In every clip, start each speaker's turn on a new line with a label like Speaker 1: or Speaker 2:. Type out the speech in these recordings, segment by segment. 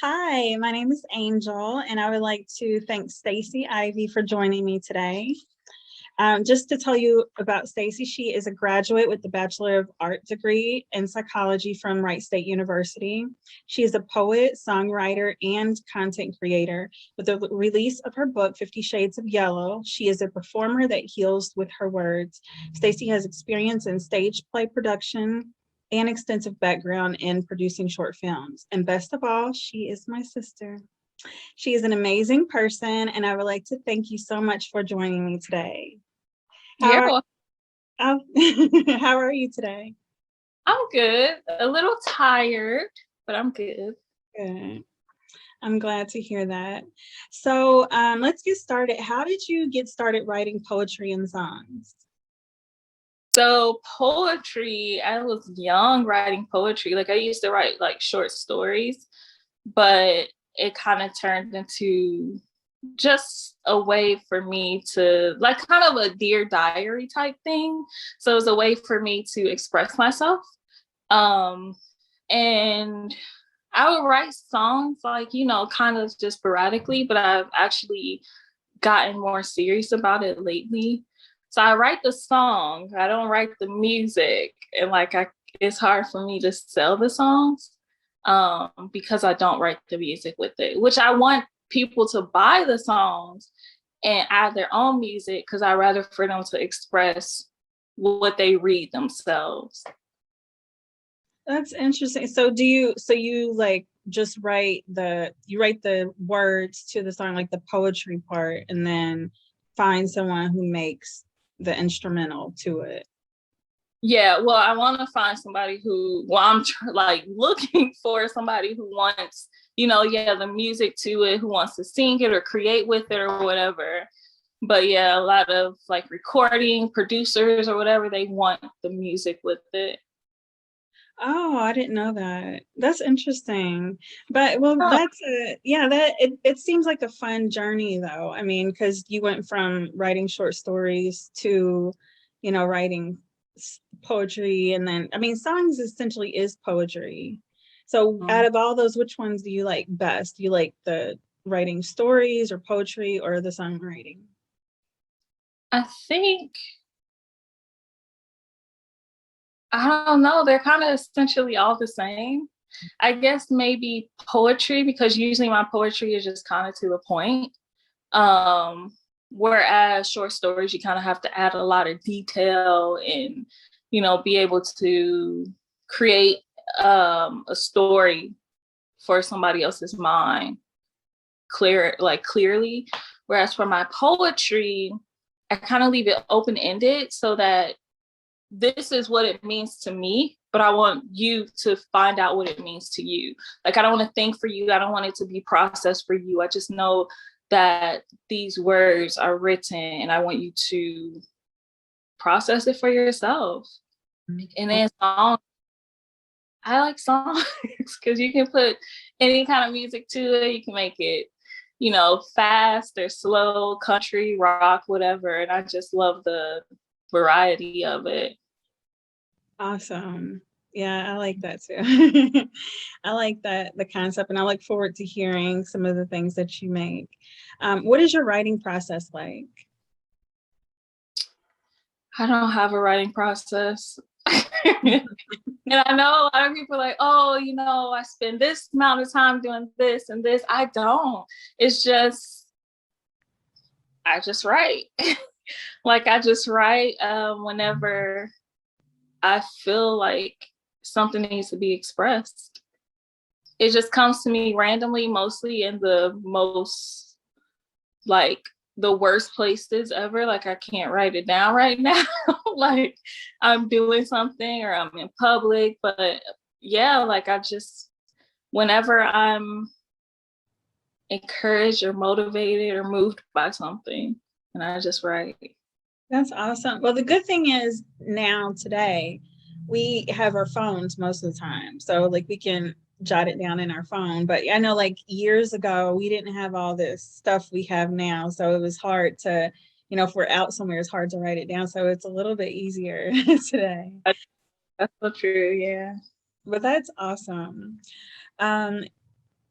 Speaker 1: Hi, my name is Angel, and I would like to thank Stacy Ivy for joining me today. Just to tell you about Stacy, she is a graduate with the Bachelor of Arts degree in psychology from Wright State University. She is a poet, songwriter, and content creator. With the release of her book, 50 Shades of Yellow, she is a performer that heals with her words. Stacy has experience in stage play production, and extensive background in producing short films. And best of all, she is my sister. She is an amazing person, and I would like to thank you so much for joining me today. How
Speaker 2: You're
Speaker 1: are,
Speaker 2: wel-
Speaker 1: oh, how are you today?
Speaker 2: I'm good. A little tired, but I'm good.
Speaker 1: Good. I'm glad to hear that. So let's get started. How did you get started writing poetry and songs?
Speaker 2: So poetry, I was young writing poetry. Like I used to write like short stories, but it kind of turned into just a way for me to like kind of a Dear Diary type thing. So it was a way for me to express myself. Um, and I would write songs like, kind of just sporadically, but I've actually gotten more serious about it lately. So I write the song, I don't write the music. And it's hard for me to sell the songs because I don't write the music with it, which I want people to buy the songs and add their own music because I rather for them to express what they read themselves.
Speaker 1: That's interesting. So you like just write the words to the song, like the poetry part, and then find someone who makes the instrumental to it.
Speaker 2: Yeah, well, I want to find somebody like looking for somebody who wants, the music to it, who wants to sing it or create with it or whatever. But yeah, a lot of like recording producers or whatever, they want the music with it.
Speaker 1: Oh, I didn't know that. That's interesting. But well,
Speaker 2: Oh,
Speaker 1: that's yeah, it seems like a fun journey though. I mean, because you went from writing short stories to, writing poetry, and then I mean, songs essentially is poetry. So out of all those, which ones do you like best? Do you like the writing stories or poetry or the songwriting?
Speaker 2: I think, I don't know, they're kind of essentially all the same. I guess maybe poetry, because usually my poetry is just kind of to the point. Um, Whereas short stories, you kind of have to add a lot of detail and, be able to create a story for somebody else's mind clearly. Whereas for my poetry, I kind of leave it open-ended so that this is what it means to me, but I want you to find out what it means to you. Like, I don't want to think for you. I don't want it to be processed for you. I just know that these words are written and I want you to process it for yourself. And then songs, I like songs because you can put any kind of music to it. You can make it, fast or slow, country, rock, whatever. And I just love the variety of it.
Speaker 1: Awesome. Yeah, I like that too. I like that the concept, and I look forward to hearing some of the things that you make. What is your writing process like?
Speaker 2: I don't have a writing process. And I know a lot of people are like, oh, I spend this amount of time doing this and this. I don't. It's just, I just write. Like, I just write whenever I feel like something needs to be expressed. It just comes to me randomly, mostly in the most, like, the worst places ever. Like, I can't write it down right now. Like, I'm doing something or I'm in public. But yeah, like, whenever I'm encouraged or motivated or moved by something, and I just write.
Speaker 1: That's awesome. Well, the good thing is now today we have our phones most of the time. So like we can jot it down in our phone. But I know like years ago we didn't have all this stuff we have now. So it was hard to, if we're out somewhere, it's hard to write it down. So it's a little bit easier today.
Speaker 2: That's so true. Yeah.
Speaker 1: But that's awesome. Um,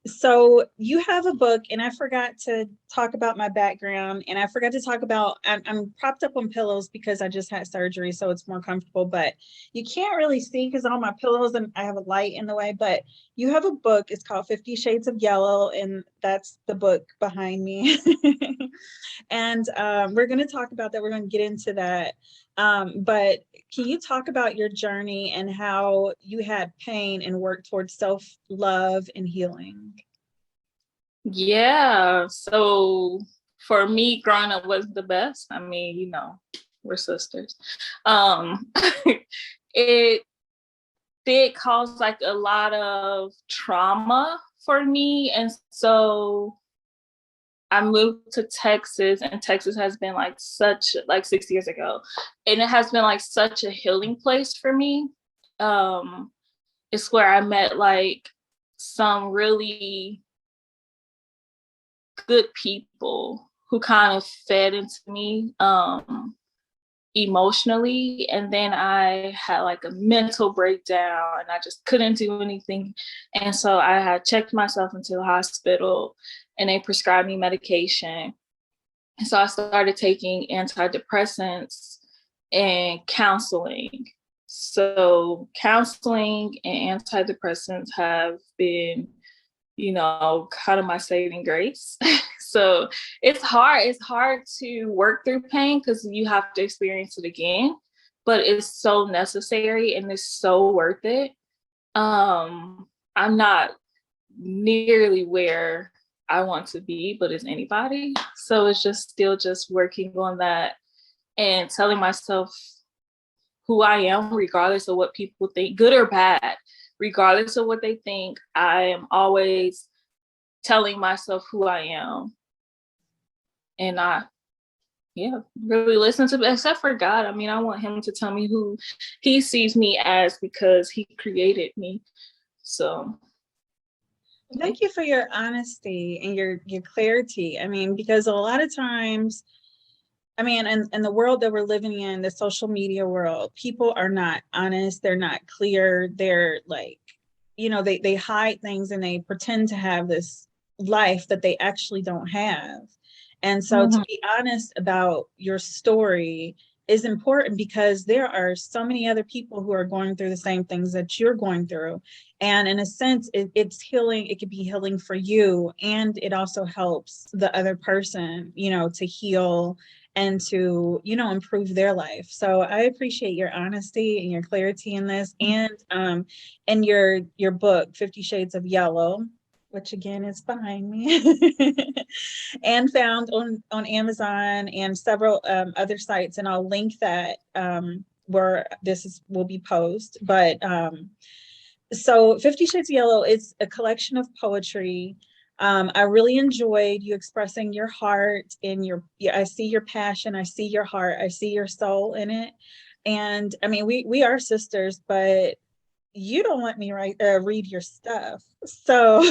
Speaker 1: So you have a book, and I forgot to talk about my background, and I forgot to talk about, I'm propped up on pillows because I just had surgery, so it's more comfortable, but you can't really see because all my pillows, and I have a light in the way, but you have a book. It's called 50 Shades of Yellow, and that's the book behind me. And we're going to talk about that. We're going to get into that. But can you talk about your journey and how you had pain and worked towards self-love and healing?
Speaker 2: Yeah. So for me, growing up was the best. I mean, you know, we're sisters. Um, it did cause like a lot of trauma for me. And so I moved to Texas, and Texas has been like 6 years ago. And it has been like such a healing place for me. It's where I met like some really good people who kind of fed into me emotionally. And then I had like a mental breakdown and I just couldn't do anything. And so I had checked myself into the hospital and they prescribed me medication. And so I started taking antidepressants and counseling. So counseling and antidepressants have been, you know, kind of my saving grace. So it's hard to work through pain because you have to experience it again, but it's so necessary and it's so worth it. I'm not nearly where I want to be, but is anybody? So it's just still just working on that and telling myself who I am, regardless of what people think, good or bad, regardless of what they think. I am always telling myself who I am. And I, yeah, really listen to, except for God. I mean, I want him to tell me who he sees me as because he created me. So
Speaker 1: Thank you for your honesty and your clarity. I mean, because a lot of times, I mean, in the world that we're living in, the social media world, people are not honest. They're not clear. They're like, you know, they hide things and they pretend to have this life that they actually don't have. And so to be honest about your story is important because there are so many other people who are going through the same things that you're going through. And in a sense, it's healing. It could be healing for you. And it also helps the other person, you know, to heal and to, you know, improve their life. So I appreciate your honesty and your clarity in this. And your book, 50 Shades of Yellow, which again is behind me, and found on Amazon and several other sites. And I'll link that where will be posted. But so 50 Shades of Yellow is a collection of poetry. I really enjoyed you expressing your heart and I see your passion, I see your heart, I see your soul in it. And I mean, we are sisters, but you don't let me read your stuff. So,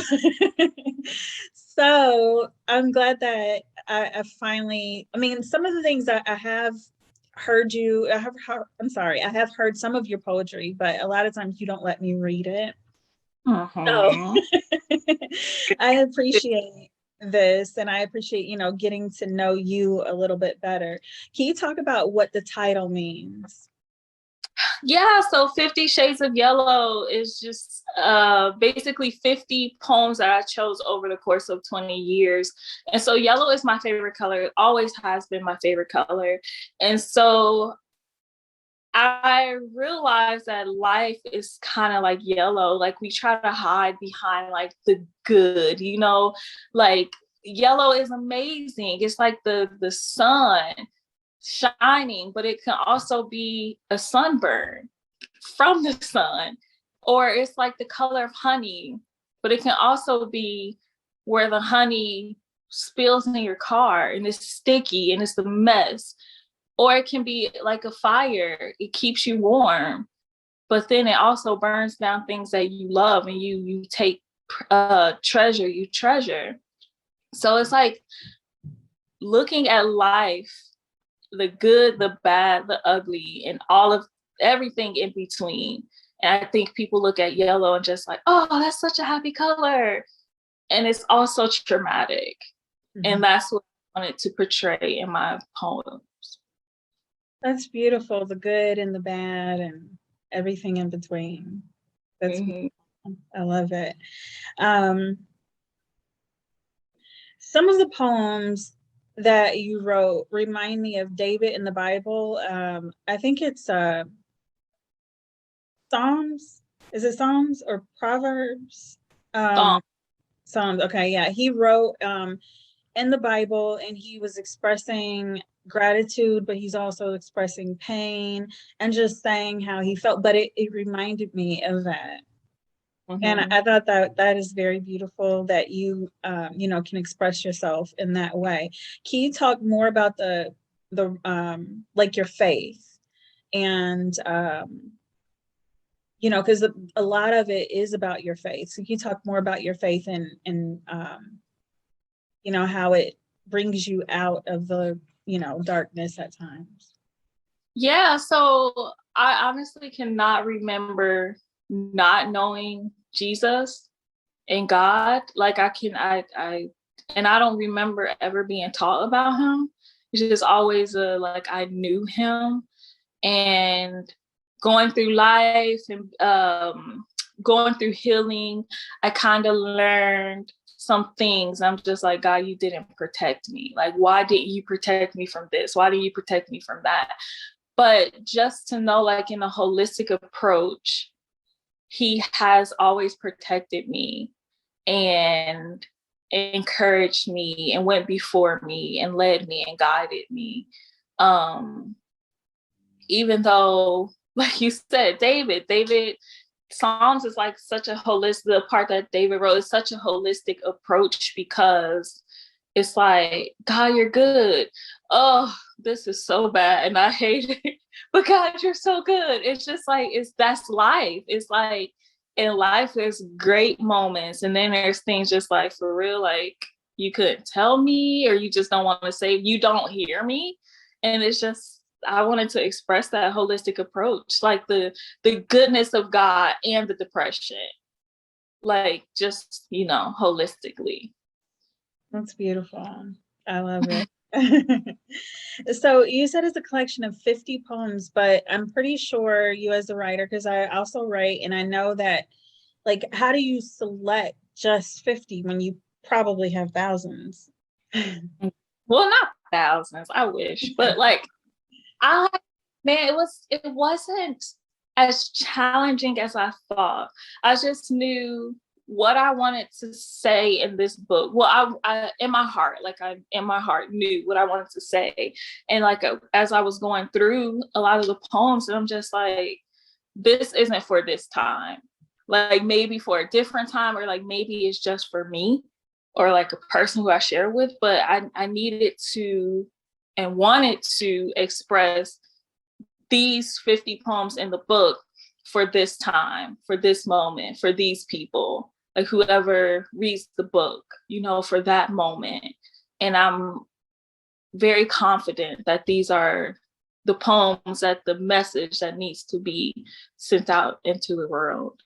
Speaker 1: so I'm glad that I finally, I mean, some of the things that I have heard I have heard some of your poetry, but a lot of times you don't let me read it. So I appreciate this and I appreciate, you know, getting to know you a little bit better. Can you talk about what the title means?
Speaker 2: Yeah, so 50 Shades of Yellow is just basically 50 poems that I chose over the course of 20 years. And so yellow is my favorite color. It always has been my favorite color. And so I realized that life is kind of like yellow. Like we try to hide behind like the good, you know, like yellow is amazing. It's like the sun shining, but it can also be a sunburn from the sun, or it's like the color of honey, but it can also be where the honey spills in your car and it's sticky and it's a mess, or it can be like a fire. It keeps you warm, but then it also burns down things that you love and you take treasure. So it's like looking at life, the good, the bad, the ugly, and all of everything in between. And I think people look at yellow and just like, oh, that's such a happy color. and it's also traumatic.
Speaker 1: Mhm.
Speaker 2: And that's what I wanted to portray in my poems.
Speaker 1: That's beautiful, the good and the bad and everything in between. That's
Speaker 2: Mhm.
Speaker 1: I love it. Some of the poems that you wrote remind me of David in the Bible. I think it's Psalms. Is it Psalms or Proverbs?
Speaker 2: Song.
Speaker 1: Psalms. Okay, yeah. He wrote in the Bible, and he was expressing gratitude, but he's also expressing pain and just saying how he felt. But it reminded me of that. And
Speaker 2: Mhm.
Speaker 1: I thought that that is very beautiful that you, can express yourself in that way. Can you talk more about the like your faith and, because a lot of it is about your faith. So can you talk more about your faith and how it brings you out of the, darkness at times?
Speaker 2: Yeah, so I honestly cannot remember not knowing Jesus and God. Like and I don't remember ever being taught about him. It's just always like I knew him, and going through life and going through healing, I kind of learned some things. I'm just like, God, you didn't protect me. Like, why didn't you protect me from this? Why didn't you protect me from that? But just to know, like, in a holistic approach, he has always protected me and encouraged me and went before me and led me and guided me. Um, Even though, like you said, David Psalms is like such a holistic, the part that David wrote is such a holistic approach, because it's like, God, you're good. Oh, this is so bad and I hate it. But God, you're so good. It's just like, that's life. It's like, in life, there's great moments. And then there's things just like, for real, like, you couldn't tell me, or you just don't want to say, you don't hear me. And it's just, I wanted to express that holistic approach, like the goodness of God and the depression, like, just, holistically.
Speaker 1: That's beautiful. I love it. So you said it's a collection of 50 poems, but I'm pretty sure you as a writer, because I also write, and I know that, like, how do you select just 50 when you probably have thousands?
Speaker 2: Well, not thousands, I wish, but like, I man, it wasn't as challenging as I thought. I just knew what I wanted to say in this book. Well, I in my heart, like, I in my heart knew what I wanted to say. And like, as I was going through a lot of the poems, and I'm just like, this isn't for this time. Like, maybe for a different time, or like maybe it's just for me, or like a person who I share with. But I needed to and wanted to express these 50 poems in the book for this time, for this moment, for these people, like whoever reads the book, for that moment. And I'm very confident that these are the poems, that the message that needs to be sent out into the world.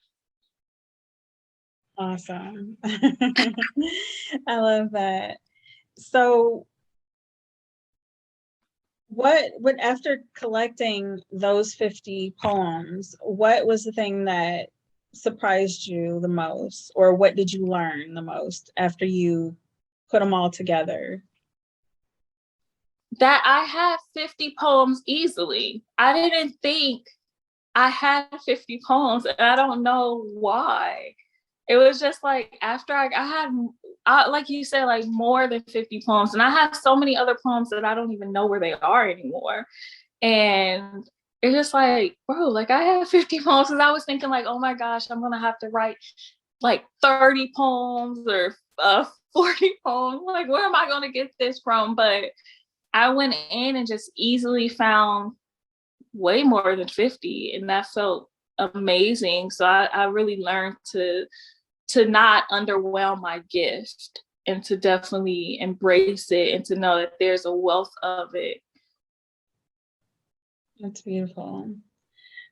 Speaker 1: Awesome. I love that. So what after collecting those 50 poems, what was the thing that surprised you the most, or what did you learn the most after you put them all together?
Speaker 2: That I had 50 poems easily. I didn't think I had 50 poems, and I don't know why. It was just like, after I had, like you said, like more than 50 poems. And I have so many other poems that I don't even know where they are anymore. And it's just like, bro, like, I have 50 poems. And I was thinking, like, oh my gosh, I'm going to have to write like 30 poems or 40 poems. Like, where am I going to get this from? But I went in and just easily found way more than 50. And that felt amazing. So I really learned to not underwhelm my gift, and to definitely embrace it, and to know that there's a wealth of it.
Speaker 1: That's beautiful.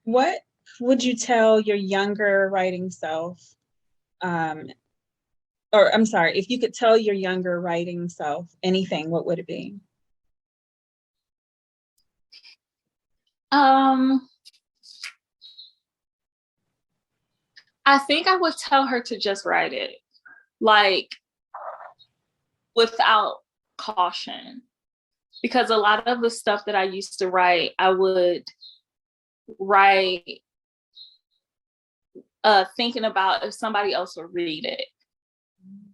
Speaker 1: What would you tell your younger writing self, um, or I'm sorry, if you could tell your younger writing self anything, what would it be?
Speaker 2: I think I would tell her to just write it, like, without caution, because a lot of the stuff that I used to write, I would write thinking about if somebody else would read it,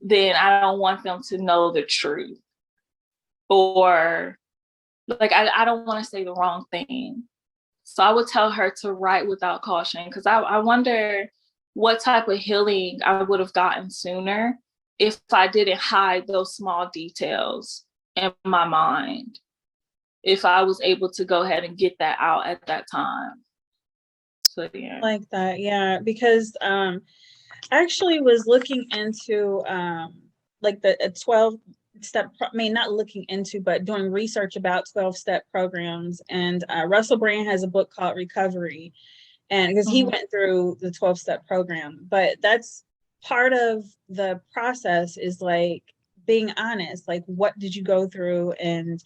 Speaker 2: then I don't want them to know the truth, or like I don't want to say the wrong thing. So I would tell her to write without caution, because I wonder what type of healing I would have gotten sooner if I didn't hide those small details in my mind, if I was able to go ahead and get that out at that time. So yeah.
Speaker 1: Like that, yeah, because I actually was looking into like the 12-step, I mean, not looking into, but doing research about 12-step programs. And Russell Brand has a book called Recovery, and because he went through the 12-step program. But that's part of the process, is like being honest, like what did you go through, and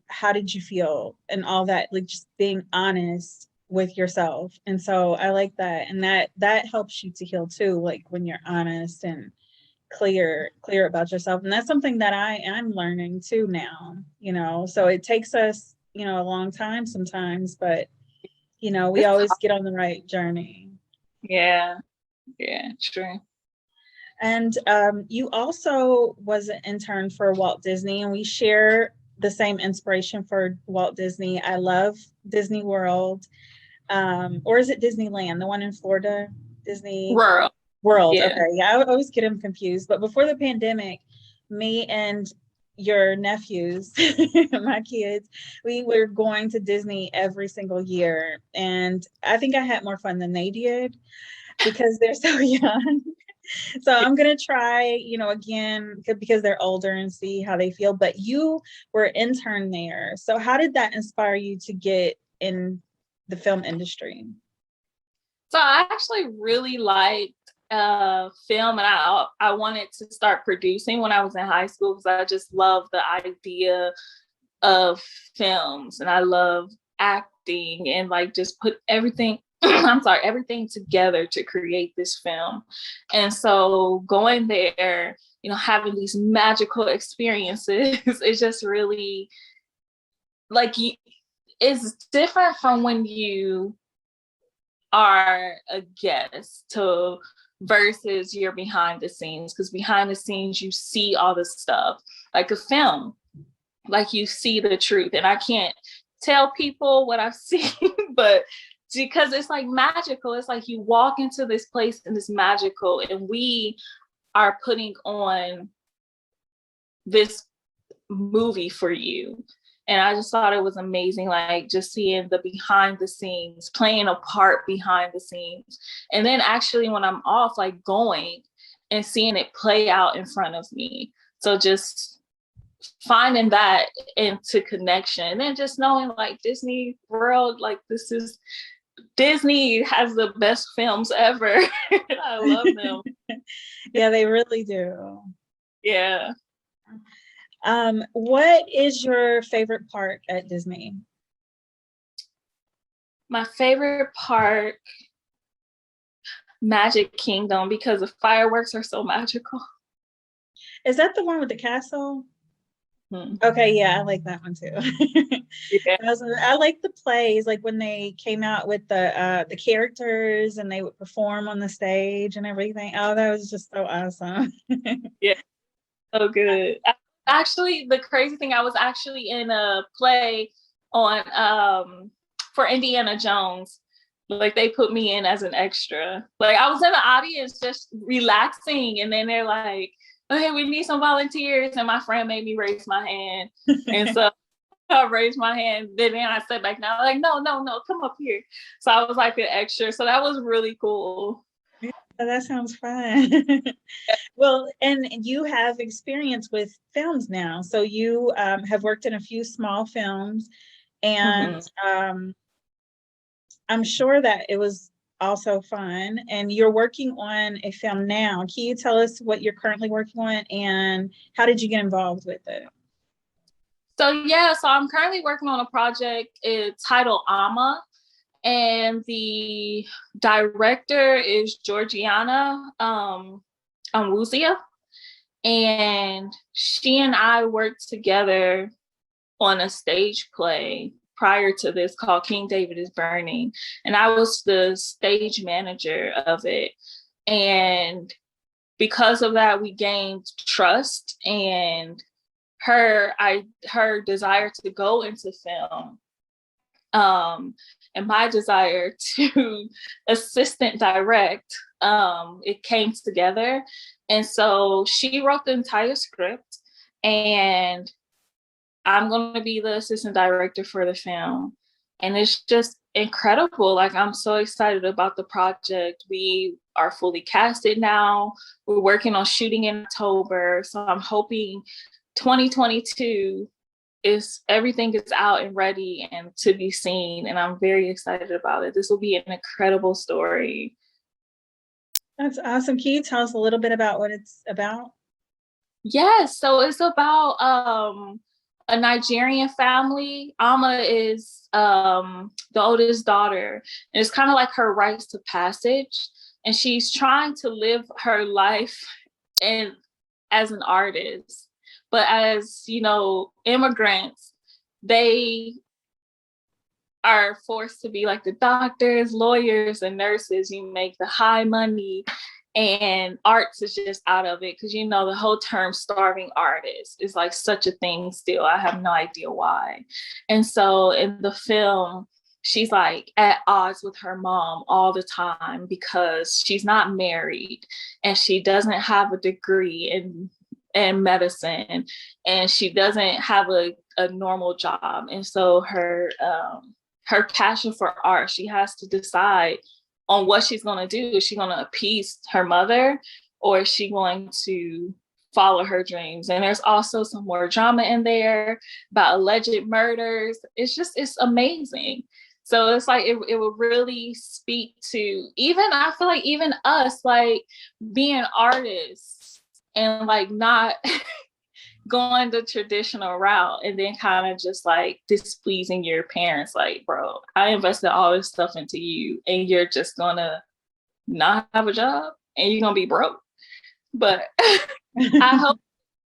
Speaker 1: how did you feel, and all that, like just being honest with yourself. And so I like that, and that helps you to heal too, like when you're honest and clear about yourself. And that's something that I'm learning too now, so it takes us a long time sometimes, but we always get on the right journey.
Speaker 2: Yeah, true.
Speaker 1: And you also was an intern for Walt Disney, and we share the same inspiration for Walt Disney. I love Disney World. Or is it Disneyland, the one in Florida? Disney World.
Speaker 2: Yeah.
Speaker 1: Okay, yeah, I always get them confused. But before the pandemic, me and your nephews, my kids, we were going to Disney every single year, and I think I had more fun than they did because they're so young. So I'm gonna try, again, because they're older, and see how they feel. But you were an intern there, so how did that inspire you to get in the film industry?
Speaker 2: So I actually really liked film, and I wanted to start producing when I was in high school, because I just love the idea of films, and I love acting, and like just put everything everything together to create this film. And so going there, having these magical experiences is just really like, it's different from when you are a guest to versus you're behind the scenes, because behind the scenes you see all the stuff. Like a film, like you see the truth, and I can't tell people what I've seen, but because it's like magical, it's like you walk into this place and it's magical, and we are putting on this movie for you. And I just thought it was amazing, like just seeing the behind the scenes, playing a part behind the scenes. And then actually when I'm off, like going and seeing it play out in front of me. So just finding that into connection, and then just knowing like Disney World, like Disney has the best films ever. I love them.
Speaker 1: Yeah, they really do.
Speaker 2: Yeah.
Speaker 1: What is your favorite park at Disney?
Speaker 2: My favorite park, Magic Kingdom, because the fireworks are so magical.
Speaker 1: Is that the one with the castle?
Speaker 2: Hmm.
Speaker 1: Okay, yeah, I like that one too.
Speaker 2: Yeah.
Speaker 1: I like the plays, like when they came out with the characters and they would perform on the stage and everything. Oh, that was just so awesome.
Speaker 2: Yeah, so good. Actually, the crazy thing, I was actually in a play on for Indiana Jones. Like they put me in as an extra. Like I was in the audience just relaxing, and then they're like, okay, we need some volunteers. And my friend made me raise my hand. And so I raised my hand. Then I sat back down, like, no, come up here. So I was like an extra. So that was really cool.
Speaker 1: Yeah, that sounds fun. Well, and you have experience with films now. So you have worked in a few small films, and I'm sure that it was also fun. And you're working on a film now. Can you tell us what you're currently working on and how did you get involved with it?
Speaker 2: So I'm currently working on a project. It's titled Amma, and the director is Georgiana Onwuzia. And she and I worked together on a stage play prior to this called King David is Burning. And I was the stage manager of it. And because of that, we gained trust, and her desire to go into film, and my desire to assistant direct, it came together. And so she wrote the entire script, and I'm going to be the assistant director for the film. And it's just incredible. Like, I'm so excited about the project. We are fully casted now. We're working on shooting in October. So I'm hoping 2022 everything is out and ready and to be seen. And I'm very excited about it. This will be an incredible story.
Speaker 1: That's awesome. Can you tell us a little bit about what it's about?
Speaker 2: Yes. So it's about a Nigerian family. Amma is the oldest daughter, and it's kind of like her rites to passage. And she's trying to live her life as an artist. But as, immigrants, they are forced to be like the doctors, lawyers, and nurses. You make the high money, and arts is just out of it. Because, the whole term starving artist is like such a thing still. I have no idea why. And so in the film, she's like at odds with her mom all the time because she's not married and she doesn't have a degree in medicine, and she doesn't have a normal job. And so her passion for art, she has to decide on what she's going to do. Is she going to appease her mother, or is she going to follow her dreams? And there's also some more drama in there about alleged murders. It's amazing. So it's like it will really speak to I feel like even us, like being artists and like not going the traditional route, and then kind of just like displeasing your parents. Like, bro, I invested all this stuff into you, and you're just gonna not have a job and you're gonna be broke. But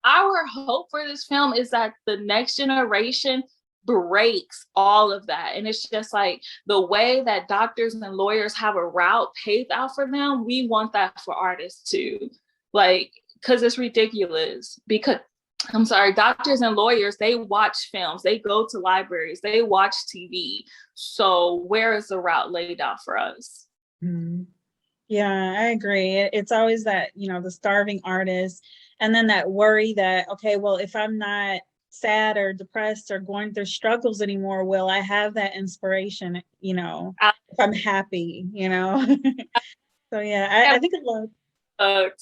Speaker 2: our hope for this film is that the next generation breaks all of that. And it's just like the way that doctors and lawyers have a route paved out for them, we want that for artists too. Like, because it's ridiculous. Because I'm sorry, doctors and lawyers, they watch films, they go to libraries, they watch TV. So where is the route laid out for us?
Speaker 1: Mm-hmm. Yeah, I agree. It's always that, the starving artist, and then that worry that, okay, well, if I'm not sad or depressed or going through struggles anymore, will I have that inspiration, if I'm happy, So yeah, I think a lot.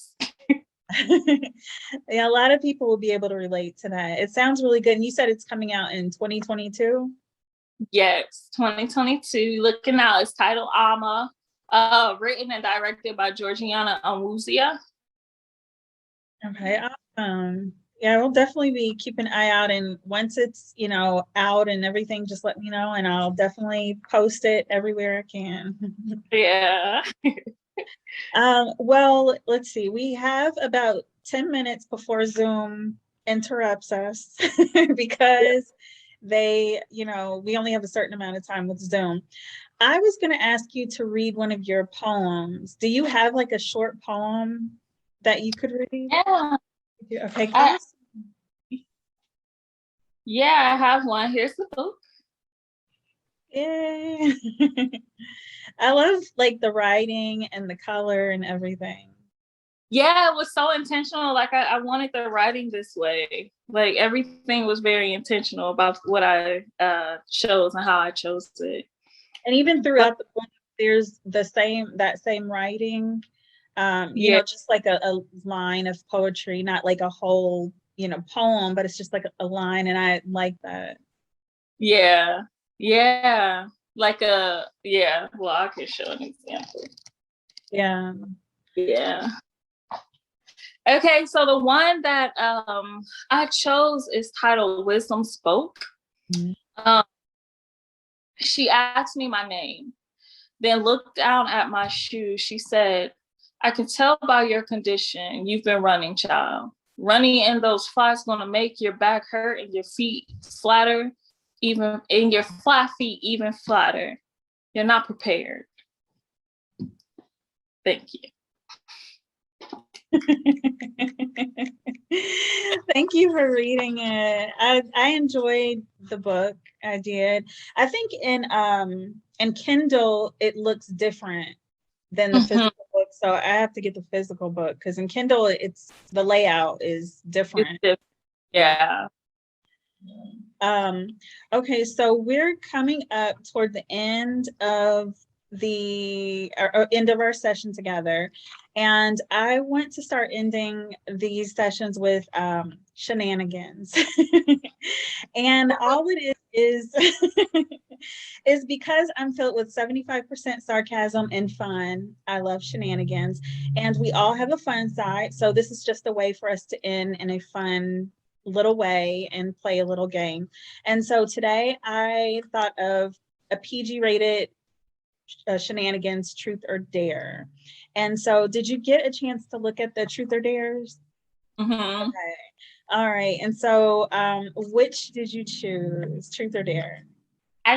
Speaker 1: Yeah, a lot of people will be able to relate to that. It sounds really good. And you said it's coming out in 2022?
Speaker 2: Yes, 2022. Looking out. It's titled Amma, written and directed by Georgiana Onwuzia.
Speaker 1: Okay, awesome. Yeah, we'll definitely be keeping an eye out. And once it's, out and everything, just let me know and I'll definitely post it everywhere I can.
Speaker 2: Yeah.
Speaker 1: Well, let's see. We have about 10 minutes before Zoom interrupts us because we only have a certain amount of time with Zoom. I was going to ask you to read one of your poems. Do you have like a short poem that you could read?
Speaker 2: Yeah.
Speaker 1: Okay.
Speaker 2: Yeah, I have one. Here's the book.
Speaker 1: Yay. I love like the writing and the color and everything.
Speaker 2: Yeah, it was so intentional. Like I wanted the writing this way. Like everything was very intentional about what I chose and how I chose it.
Speaker 1: And even throughout the book, there's that same writing. Just like a line of poetry, not like a whole, poem, but it's just like a line, and I like that.
Speaker 2: Yeah. like a, yeah, well, I can show an example.
Speaker 1: Yeah.
Speaker 2: Yeah. Okay, so the one that I chose is titled Wisdom Spoke.
Speaker 1: Mm-hmm.
Speaker 2: She asked me my name, then looked down at my shoes. She said, I can tell by your condition you've been running, child. Running in those flats gonna make your back hurt and your feet flatter, even in your flat feet even flatter. You're not prepared. Thank you.
Speaker 1: Thank you for reading it. I enjoyed the book. I did. I think in Kindle it looks different than the physical book, so I have to get the physical book because in Kindle it's the layout is different.
Speaker 2: Yeah.
Speaker 1: Okay, so we're coming up toward the end of the end of our session together, and I want to start ending these sessions with shenanigans. And all it is is because I'm filled with 75% sarcasm and fun. I love shenanigans, and we all have a fun side, so this is just a way for us to end in a fun little way and play a little game. And so today I thought of a PG rated shenanigans truth or dare. And so did you get a chance to look at the truth or dares?
Speaker 2: Mm-hmm.
Speaker 1: Okay. All right. And so which did you choose, truth or dare?
Speaker 2: I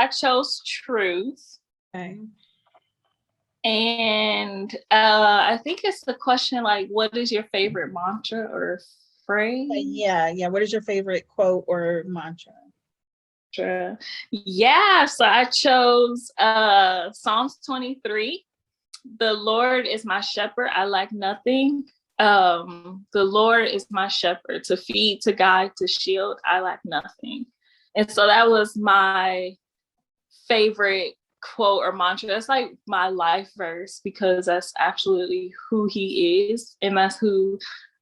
Speaker 2: chose truth.
Speaker 1: Okay.
Speaker 2: And I think it's the question like, what is your favorite mantra or phrase?
Speaker 1: Yeah. What is your favorite quote or mantra?
Speaker 2: Yeah, so I chose Psalms 23. The Lord is my shepherd, I lack nothing. The Lord is my shepherd, to feed, to guide, to shield, I lack nothing. And so that was my favorite quote or mantra. That's like my life verse because that's absolutely who he is. And that's who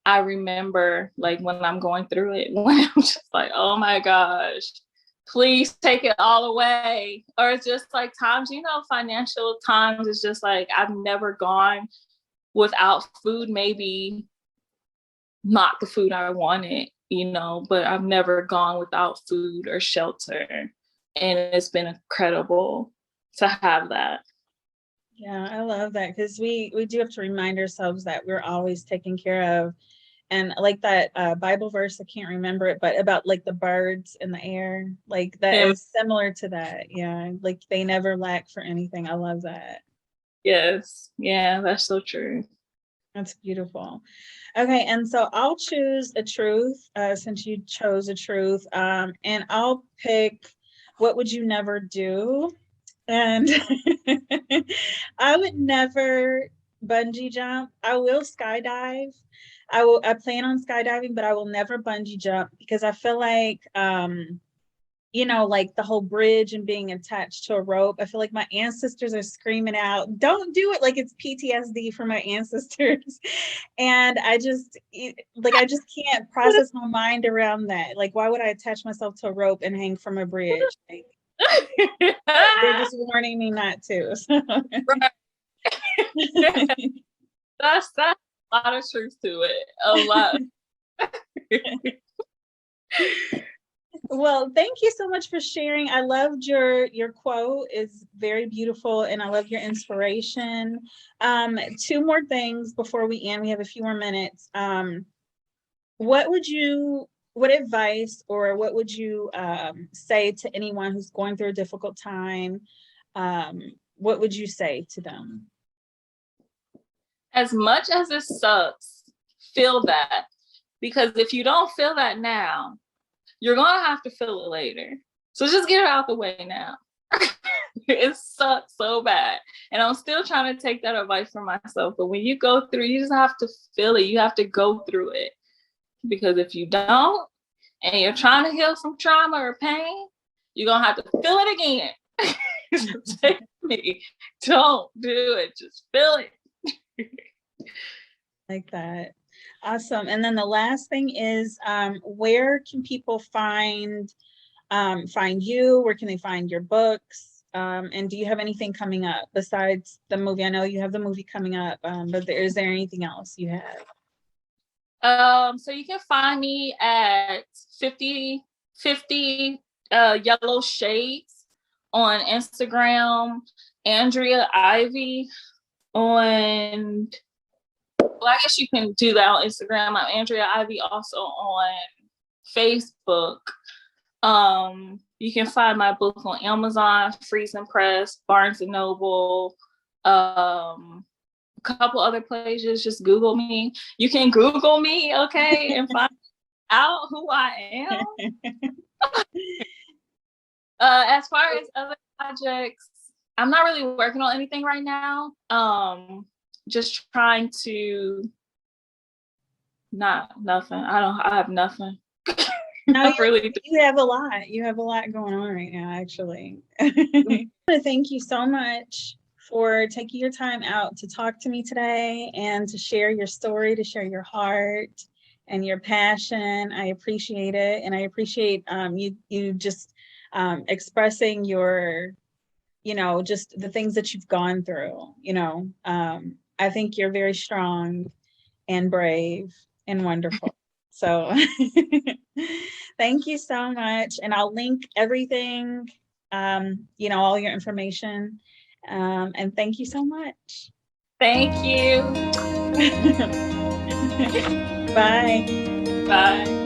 Speaker 2: I remember like when I'm going through it, when I'm just like, oh my gosh, please take it all away. Or it's just like times, financial times, it's just like I've never gone without food, maybe not the food I wanted, but I've never gone without food or shelter. And it's been incredible to have that.
Speaker 1: Yeah, I love that because we do have to remind ourselves that we're always taken care of. And like that Bible verse, I can't remember it, but about like the birds in the air, like that is similar to that. Yeah, like they never lack for anything. I love that.
Speaker 2: Yes. Yeah, that's so true.
Speaker 1: That's beautiful. Okay, and so I'll choose a truth since you chose a truth, and I'll pick what would you never do? And I would never bungee jump. I will skydive. I plan on skydiving, but I will never bungee jump because I feel like like the whole bridge and being attached to a rope. I feel like my ancestors are screaming out, don't do it, like it's PTSD for my ancestors. And I just can't process my mind around that. Like, why would I attach myself to a rope and hang from a bridge? Like, they're just warning me not to. So.
Speaker 2: That's a lot of truth to it. A lot.
Speaker 1: Well, thank you so much for sharing. I loved your quote. It's very beautiful, and I love your inspiration. Two more things before we end. We have a few more minutes. What advice or what would you say to anyone who's going through a difficult time? What would you say to them?
Speaker 2: As much as it sucks, feel that. Because if you don't feel that now, you're going to have to feel it later. So just get it out the way now. It sucks so bad. And I'm still trying to take that advice for myself. But when you go through, you just have to feel it. You have to go through it. Because if you don't, and you're trying to heal some trauma or pain, you're going to have to feel it again. Take me. Don't do it. Just feel it.
Speaker 1: Like that. Awesome. And then the last thing is, where can people find you? Where can they find your books? And do you have anything coming up besides the movie? I know you have the movie coming up, but is there anything else you have?
Speaker 2: So you can find me at 50 Yellow Shades on Instagram, Andrea Ivy on, well, I guess you can do that on Instagram. I'm Andrea Ivy also on Facebook. You can find my book on Amazon, Freezing Press, Barnes and Noble, a couple other places. Just Google me. You can Google me, okay, and find out who I am. As far as other projects, I'm not really working on anything right now. Just trying to nothing. I have nothing.
Speaker 1: No,
Speaker 2: really.
Speaker 1: You have a lot. You have a lot going on right now, actually. I want to thank you so much for taking your time out to talk to me today and to share your story, to share your heart and your passion. I appreciate it. And I appreciate you just expressing your, just the things that you've gone through. I think you're very strong and brave and wonderful. So thank you so much. And I'll link everything, all your information. And thank you so much.
Speaker 2: Thank you.
Speaker 1: Bye.
Speaker 2: Bye.